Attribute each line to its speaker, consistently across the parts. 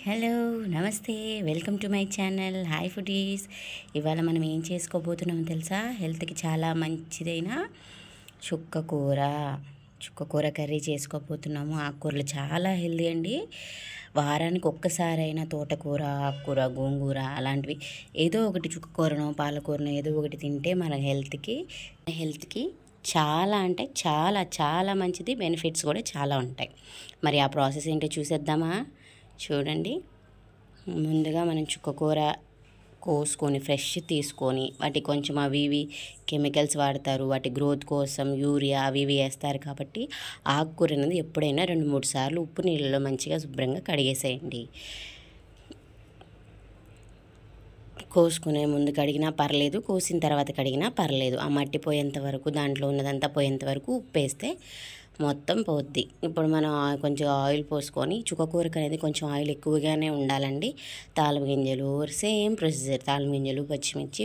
Speaker 1: Hello నమస్తే welcome to my channel hi foodies. ఇవాళ మనం ఏం చేసుకోబోతున్నామో తెలుసా? హెల్త్కి చాలా మంచిదైన చుక్క కూర కర్రీ చేసుకోబోతున్నాము. ఆకుకూరలు చాలా హెల్దీ అండి. వారానికి ఒక్కసారైనా తోటకూర, ఆకుకూర, గోంగూర అలాంటివి ఏదో ఒకటి చుక్కకూరనో పాలకూరనో ఏదో ఒకటి తింటే మన హెల్త్కి చాలా అంటే చాలా చాలా మంచిది. బెనిఫిట్స్ కూడా చాలా ఉంటాయి. మరి ఆ ప్రాసెస్ ఏంటో చూసేద్దామా? చూడండి, ముందుగా మనం చుక్కకూర కోసుకొని ఫ్రెష్ తీసుకొని వాటి కొంచెం అవి ఇవి కెమికల్స్ వాడతారు, వాటి గ్రోత్ కోసం యూరియా అవి ఇవి వేస్తారు. కాబట్టి ఆకుకూర అనేది ఎప్పుడైనా 2-3 సార్లు ఉప్పు నీళ్ళలో మంచిగా శుభ్రంగా కడిగేసేయండి. కోసుకునే ముందు కడిగినా పర్లేదు, కోసిన తర్వాత కడిగినా పర్లేదు. ఆ మట్టి పోయేంత వరకు, దాంట్లో ఉన్నదంతా పోయేంత వరకు ఉప్పు వేస్తే మొత్తం పోద్ది. ఇప్పుడు మనం కొంచెం ఆయిల్ పోసుకొని, చుక్కకూరకు అనేది కొంచెం ఆయిల్ ఎక్కువగానే ఉండాలండి. తాలింపు గింజలు సేమ్ ప్రొసీజర్, తాలింపు గింజలు, పచ్చిమిర్చి,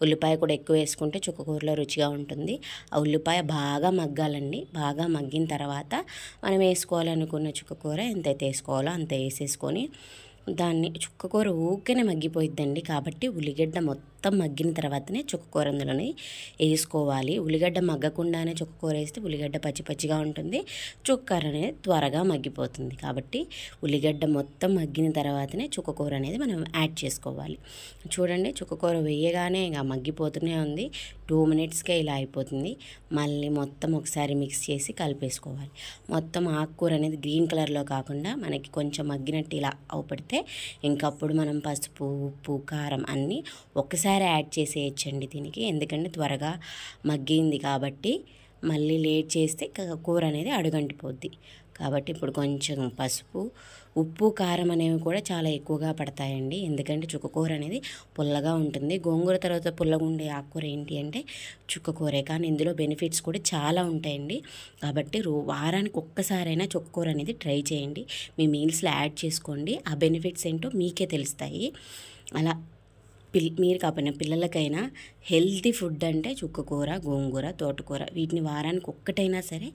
Speaker 1: ఉల్లిపాయ కూడా ఎక్కువ వేసుకుంటే చుక్కకూరలో రుచిగా ఉంటుంది. ఆ ఉల్లిపాయ బాగా మగ్గాలండి. బాగా మగ్గిన తర్వాత మనం వేసుకోవాలనుకున్న చుక్కకూర ఎంతైతే వేసుకోవాలో అంత వేసేసుకొని దాన్ని చుక్కకూర ఊరికేనే మగ్గిపోయిద్దండి. కాబట్టి ఉల్లిగడ్డ మొత్తం మగ్గిన తర్వాతనే చుక్కకూర అందులోనే వేసుకోవాలి. ఉల్లిగడ్డ మగ్గకుండానే చుక్కకూర వేస్తే ఉల్లిగడ్డ పచ్చి పచ్చిగా ఉంటుంది, చుక్కకూర అనేది త్వరగా మగ్గిపోతుంది. కాబట్టి ఉల్లిగడ్డ మొత్తం మగ్గిన తర్వాతనే చుక్కకూర అనేది మనం యాడ్ చేసుకోవాలి. చూడండి, చుక్కకూర వేయగానే ఇక మగ్గిపోతూనే ఉంది. 2 మినిట్స్కే ఇలా అయిపోతుంది. మళ్ళీ మొత్తం ఒకసారి మిక్స్ చేసి కలిపేసుకోవాలి. మొత్తం ఆకుకూర అనేది గ్రీన్ కలర్లో కాకుండా మనకి కొంచెం మగ్గినట్టు ఇలా అవుపడితే ఇంకప్పుడు మనం పసుపు, ఉప్పు, కారం అన్నీ ఒకసారి యాడ్ చేసేయచ్చండి దీనికి. ఎందుకంటే త్వరగా మగ్గింది కాబట్టి. మళ్ళీ లేట్ చేస్తే కూర అనేది అడుగంటిపోద్ది. కాబట్టి ఇప్పుడు కొంచెం పసుపు, ఉప్పు, కారం అనేవి కూడా చాలా ఎక్కువగా పడతాయండి. ఎందుకంటే చుక్కకూర అనేది పుల్లగా ఉంటుంది. గోంగూర తర్వాత పుల్లగా ఉండే ఆకుకూర ఏంటి అంటే చుక్కకూరే. కానీ ఇందులో బెనిఫిట్స్ కూడా చాలా ఉంటాయండి. కాబట్టి వారానికి ఒక్కసారైనా చుక్కకూర అనేది ట్రై చేయండి. మీ మీల్స్లో యాడ్ చేసుకోండి. ఆ బెనిఫిట్స్ ఏంటో మీకే తెలుస్తాయి. అలా మీరు కాకపోయినా పిల్లలకైనా హెల్తీ ఫుడ్ అంటే చుక్కకూర, గోంగూర, తోటకూర వీటిని వారానికి ఒక్కటైనా సరే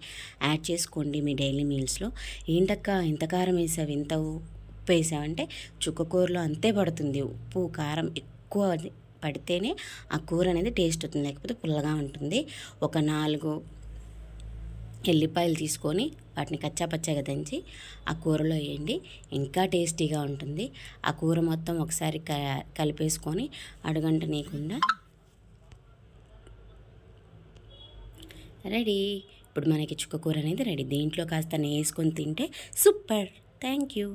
Speaker 1: యాడ్ చేసుకోండి మీ డైలీ మీల్స్లో. ఏంటక్క ఇంత కారం వేసావు, ఇంత ఉప్పు వేసావంటే చుక్కకూరలో అంతే పడుతుంది. ఉప్పు కారం ఎక్కువ పడితేనే ఆ కూర అనేది టేస్ట్ అవుతుంది, లేకపోతే పుల్లగా ఉంటుంది. ఒక 4 ఎల్లిపాయలు తీసుకొని వాటిని కచ్చాపచ్చాగా దంచి ఆ కూరలో వేయండి, ఇంకా టేస్టీగా ఉంటుంది. ఆ కూర మొత్తం ఒకసారి కలిపేసుకొని అడుగంట నీకుండా రెడీ. ఇప్పుడు మనకి చుక్కకూర అనేది రెడీ. దీంట్లో కాస్త వేసుకొని తింటే సూపర్. Thank you.